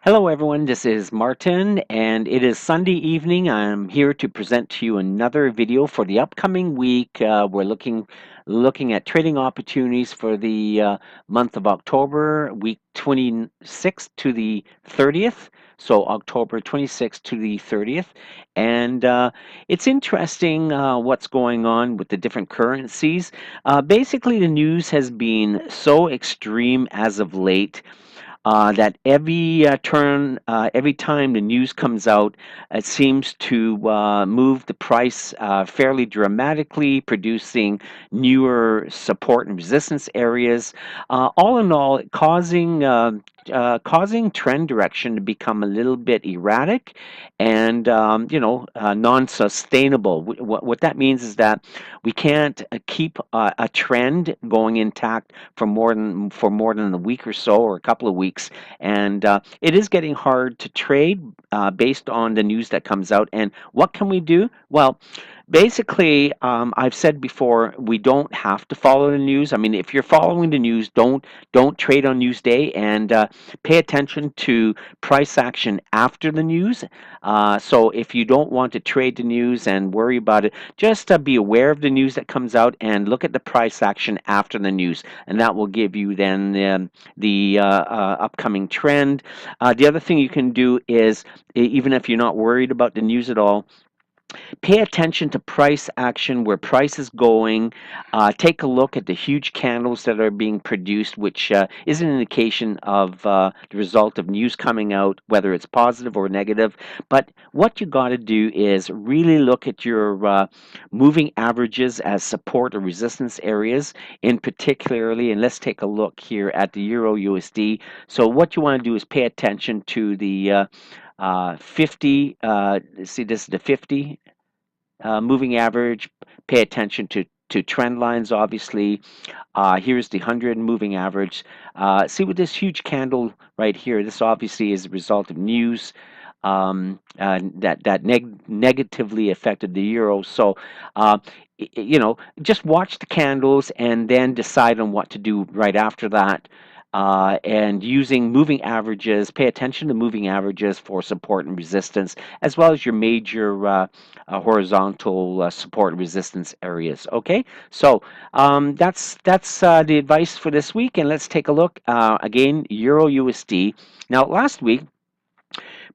Hello, everyone. This is Martin, and it is Sunday evening. I'm here to present to you another video for the upcoming week. We're looking at trading opportunities for the month of October, week 26th to the 30th. So October 26th to the 30th, and it's interesting what's going on with the different currencies. Basically, the news has been so extreme as of late that every time the news comes out, it seems to move the price fairly dramatically, producing newer support and resistance areas. All in all, causing trend direction to become a little bit erratic and non-sustainable. What that means is that we can't keep a trend going intact for more than a week or so, or a couple of weeks, and it is getting hard to trade based on the news that comes out. And what can we do? Well, basically, I've said before, we don't have to follow the news. I mean, if you're following the news, don't trade on news day, and pay attention to price action after the news. So if you don't want to trade the news and worry about it, just be aware of the news that comes out and look at the price action after the news, and that will give you then the upcoming trend. The other thing you can do is, even if you're not worried about the news at all, pay attention to price action, where price is going. Take a look at the huge candles that are being produced, which is an indication of the result of news coming out, whether it's positive or negative. But what you got to do is really look at your moving averages as support or resistance areas, in particularly. And let's take a look here at the Euro USD. So what you want to do is pay attention to the 50. See, this is the 50 moving average. Pay attention to trend lines, obviously. Here's the 100 moving average. See, with this huge candle right here, this obviously is a result of news that negatively affected the euro. So, just watch the candles and then decide on what to do right after that. And using moving averages, pay attention to moving averages for support and resistance, as well as your major horizontal support and resistance areas. Okay, so that's the advice for this week, and let's take a look again. Euro USD. Now, last week,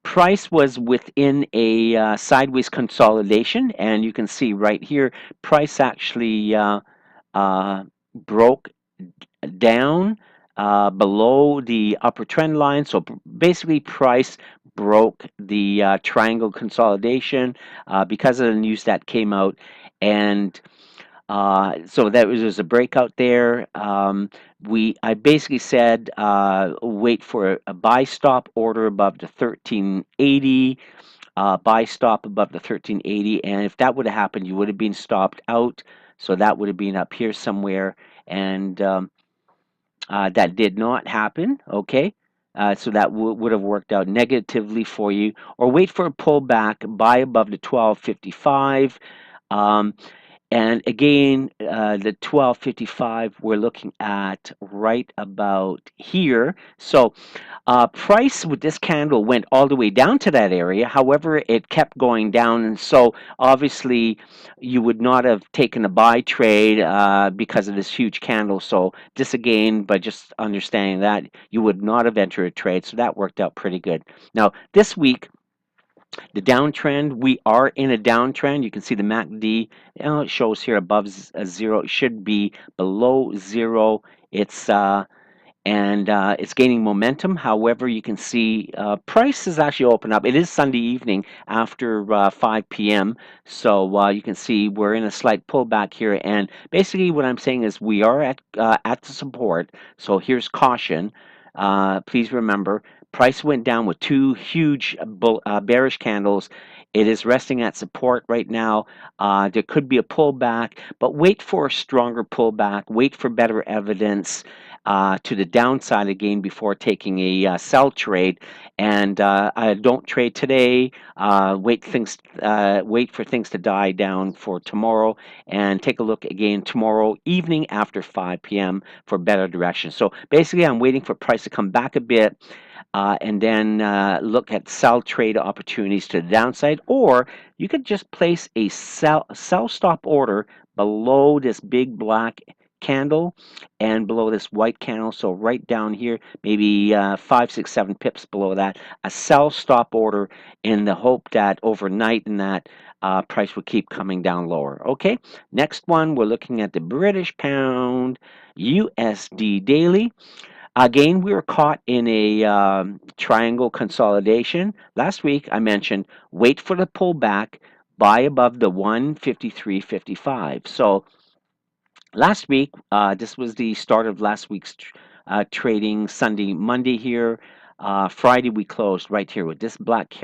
price was within a sideways consolidation, and you can see right here, price actually uh, broke down below the upper trend line. So basically, price broke the triangle consolidation because of the news that came out, and so that was a breakout there. I basically said wait for a buy stop order above the 1380. Buy stop above the 1380, and if that would have happened, you would have been stopped out. So that would have been up here somewhere, and that did not happen. Okay, so that would have worked out negatively for you. Or wait for a pullback, buy above the 1255. Um, and again, the 1255 we're looking at right about here. So price with this candle went all the way down to that area. However, it kept going down. And so obviously you would not have taken a buy trade because of this huge candle. So this again, by just understanding that, you would not have entered a trade. So that worked out pretty good. Now, this week, the downtrend, we are in a downtrend. You can see the MACD, it shows here above zero. It should be below zero. It's gaining momentum. However, you can see price is actually open up. It is Sunday evening after 5 p.m. So you can see we're in a slight pullback here. And basically what I'm saying is we are at the support. So here's caution. Please remember, price went down with two huge bearish candles. It is resting at support right now. There could be a pullback, but wait for a stronger pullback. Wait for better evidence. to the downside again before taking a sell trade. And I don't trade today. Wait for things to die down for tomorrow, and take a look again tomorrow evening after 5 p.m. for better direction. So basically, I'm waiting for price to come back a bit, and then look at sell trade opportunities to the downside, or you could just place a sell stop order below this big black candle and below this white candle. So right down here, maybe 5, 6, 7 pips below that, a sell stop order in the hope that overnight in that price will keep coming down lower. Okay, next one, we're looking at the British pound USD daily. Again, we were caught in a triangle consolidation. Last week, I mentioned wait for the pullback, buy above the 153.55. So last week, this was the start of last week's trading. Sunday, Monday here. Friday, we closed right here with this black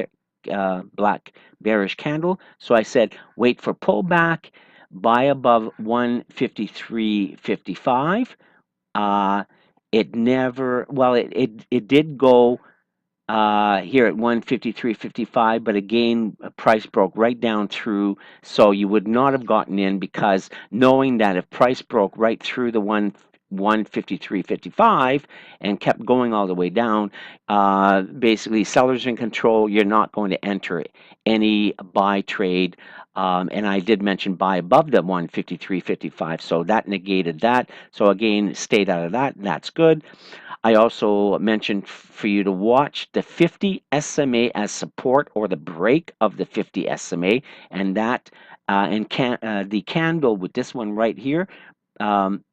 bearish candle. So I said wait for pullback, buy above 153.55. Uh, it never, well, it did go here at 153.55, but again, price broke right down through, so you would not have gotten in, because knowing that if price broke right through the 153.55 and kept going all the way down, basically sellers in control, you're not going to enter any buy trade. And I did mention buy above the 153.55, so that negated that. So again, stayed out of that, and that's good. I also mentioned for you to watch the 50 SMA as support, or the break of the 50 SMA, and that the candle with this one right here, um,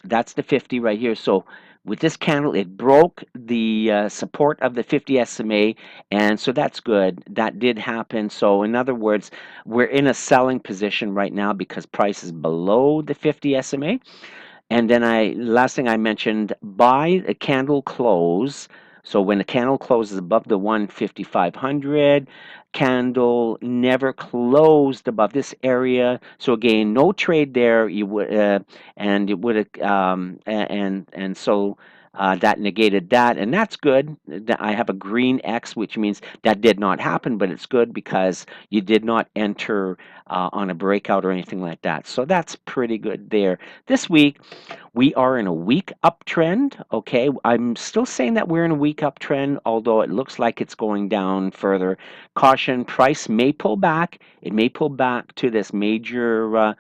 that's the 50 right here. So with this candle, it broke the support of the 50 SMA, and so that's good. That did happen. So in other words, we're in a selling position right now because price is below the 50 SMA. And then last thing I mentioned, buy a candle close. So when the candle closes above the 15500, candle never closed above this area. So again, no trade there. You would and it would and so that negated that, and that's good. I have a green X, which means that did not happen, but it's good because you did not enter on a breakout or anything like that. So that's pretty good there. This week, we are in a weak uptrend. Okay, I'm still saying that we're in a weak uptrend, although it looks like it's going down further. Caution, price may pull back. It may pull back to this major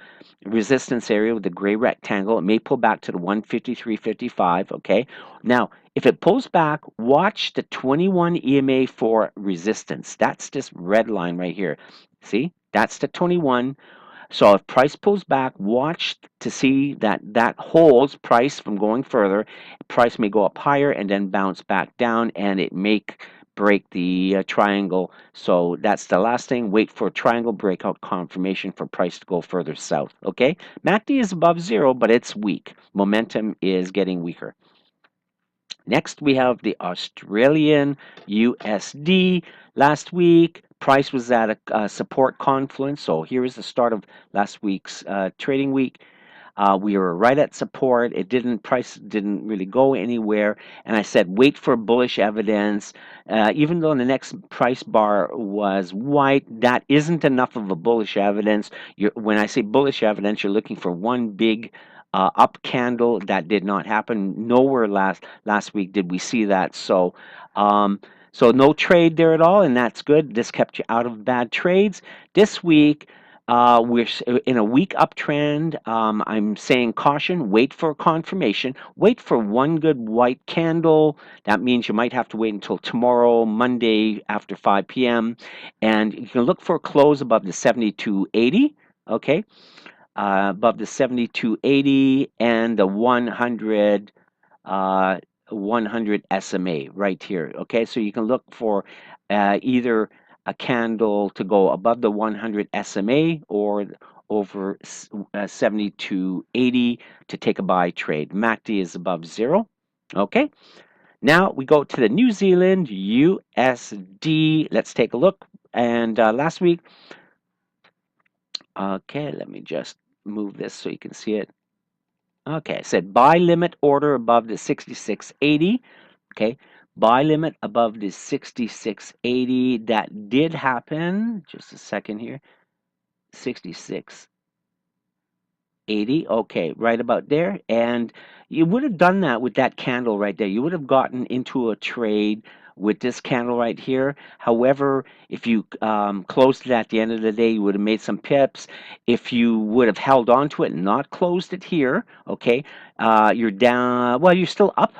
resistance area with the gray rectangle. It may pull back to the 153.55. Okay, now if it pulls back, watch the 21 EMA for resistance. That's this red line right here. See, that's the 21. So if price pulls back, watch to see that that holds price from going further. Price may go up higher and then bounce back down, and it may break the triangle. So that's the last thing. Wait for triangle breakout confirmation for price to go further south. Okay, MACD is above zero, but it's weak. Momentum is getting weaker. Next, we have the Australian USD. Last week, price was at a support confluence. So here is the start of last week's trading week. We were right at support. Price didn't really go anywhere. And I said, wait for bullish evidence. Even though the next price bar was white, that isn't enough of a bullish evidence. When I say bullish evidence, you're looking for one big up candle. That did not happen. Nowhere last week did we see that. So no trade there at all, and that's good. This kept you out of bad trades. This week, we're in a weak uptrend. I'm saying caution, wait for confirmation, wait for one good white candle. That means you might have to wait until tomorrow, Monday, after 5 p.m. And you can look for a close above the 72.80, okay? Above the 72.80 and the 100 uh, 100 SMA right here. Okay, so you can look for either a candle to go above the 100 SMA or over 70 to 80 to take a buy trade. MACD is above zero. Okay, now we go to the New Zealand USD. Let's take a look. And last week, okay, let me just move this so you can see it. Okay, I said buy limit order above the 66.80. Okay, buy limit above the 66.80. That did happen. Just a second here. 66.80. Okay, right about there. And you would have done that with that candle right there. You would have gotten into a trade with this candle right here. However, if you closed it at the end of the day, you would have made some pips. If you would have held on to it and not closed it here, okay, you're down. Well, you're still up.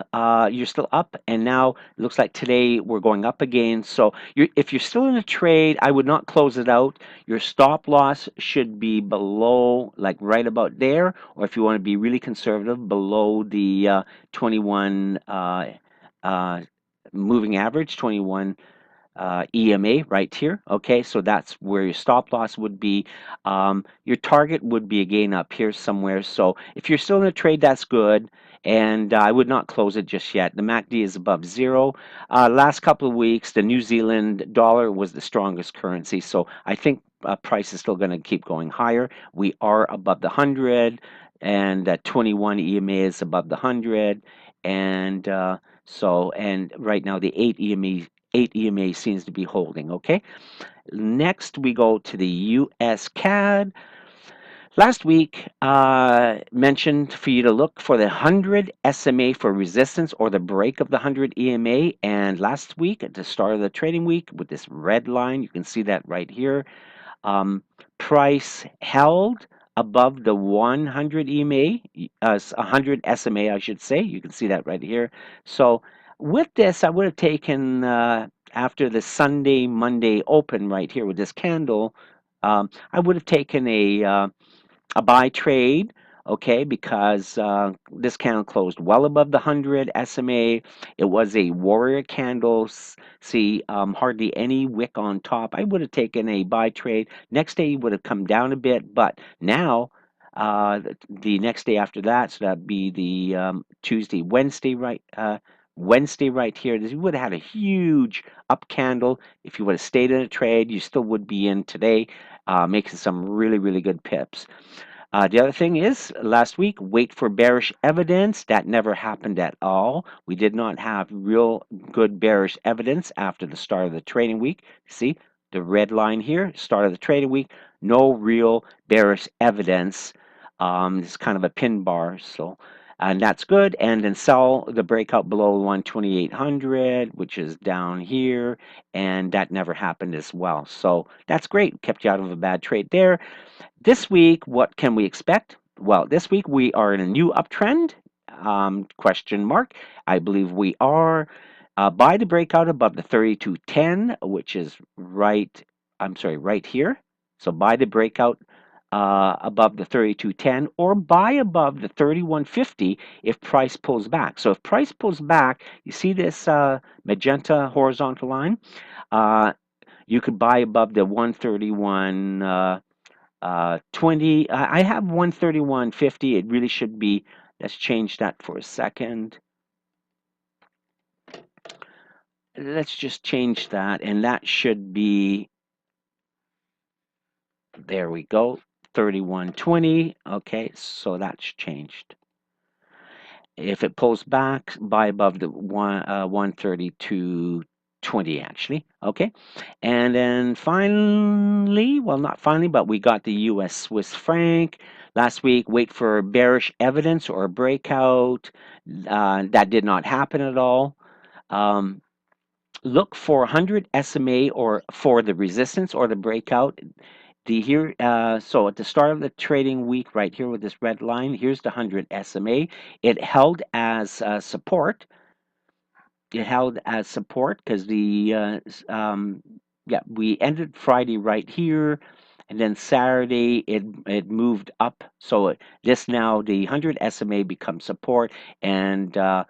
You're still up, and now it looks like today we're going up again. So if you're still in a trade, I would not close it out. Your stop loss should be below, like right about there, or if you want to be really conservative, below the 21 uh, moving average, 21 EMA right here. Okay, so that's where your stop loss would be. Your target would be again up here somewhere. So if you're still in a trade, that's good. And I would not close it just yet. The MACD is above zero. Last couple of weeks, the New Zealand dollar was the strongest currency. So I think price is still going to keep going higher. We are above the 100, and 21 EMA is above the 100. And and right now the 8 EMA seems to be holding. Okay. Next, we go to the US CAD. Last week, mentioned for you to look for the 100 SMA for resistance or the break of the 100 EMA. And last week, at the start of the trading week, with this red line, you can see that right here. Price held above the 100 EMA, 100 SMA, I should say. You can see that right here. So with this, I would have taken after the Sunday, Monday open right here with this candle, I would have taken a buy trade, okay, because this candle closed well above the 100 SMA. It was a warrior candle. See, hardly any wick on top. I would have taken a buy trade. Next day would have come down a bit, but now the next day after that, so that'd be the Tuesday, Wednesday, right? Wednesday right here, you would have had a huge up candle. If you would have stayed in a trade, you still would be in today, making some really, really good pips. The other thing is, last week, wait for bearish evidence. That never happened at all. We did not have real good bearish evidence after the start of the trading week. See the red line here, start of the trading week, no real bearish evidence. It's kind of a pin bar, so and that's good. And then sell the breakout below 12800, which is down here, and that never happened as well. So that's great. Kept you out of a bad trade there. This week, what can we expect? Well, this week we are in a new uptrend, question mark. I believe we are by the breakout above the 3210, which is right, I'm sorry, right here. So buy the breakout above the 3210 or buy above the 3150 if price pulls back. So if price pulls back, you see this magenta horizontal line, you could buy above the 131 20. I have 131.50. It really should be. Let's change that for a second. Let's just change that, and that should be. There we go. 31.20. Okay, so that's changed. If it pulls back, buy above the 132.20 actually. Okay, and then finally, well, not finally, but we got the U.S. Swiss franc last week. Wait for bearish evidence or a breakout. That did not happen at all. Um, Look for 100 SMA or for the resistance or the breakout. So at the start of the trading week, right here with this red line, here's the 100 SMA. It held as support. It held as support because yeah, we ended Friday right here, and then Saturday it moved up. So this now the 100 SMA becomes support, and I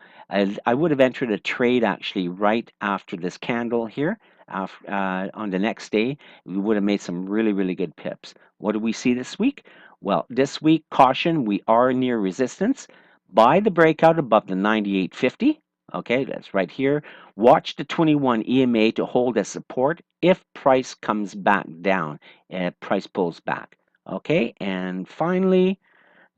would have entered a trade actually right after this candle here. On the next day, we would have made some really, really good pips. What do we see this week? Well, this week, caution, we are near resistance. Buy the breakout above the 98.50. Okay, that's right here. Watch the 21 EMA to hold as support if price comes back down, price pulls back. Okay, and finally,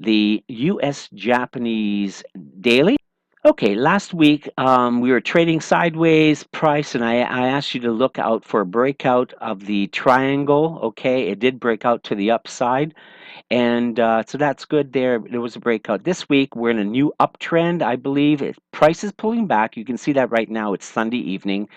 the US Japanese daily. Okay, last week we were trading sideways price, and I asked you to look out for a breakout of the triangle. Okay, it did break out to the upside. And so that's good there. There was a breakout. This week, we're in a new uptrend, I believe. Price is pulling back. You can see that right now. It's Sunday evening.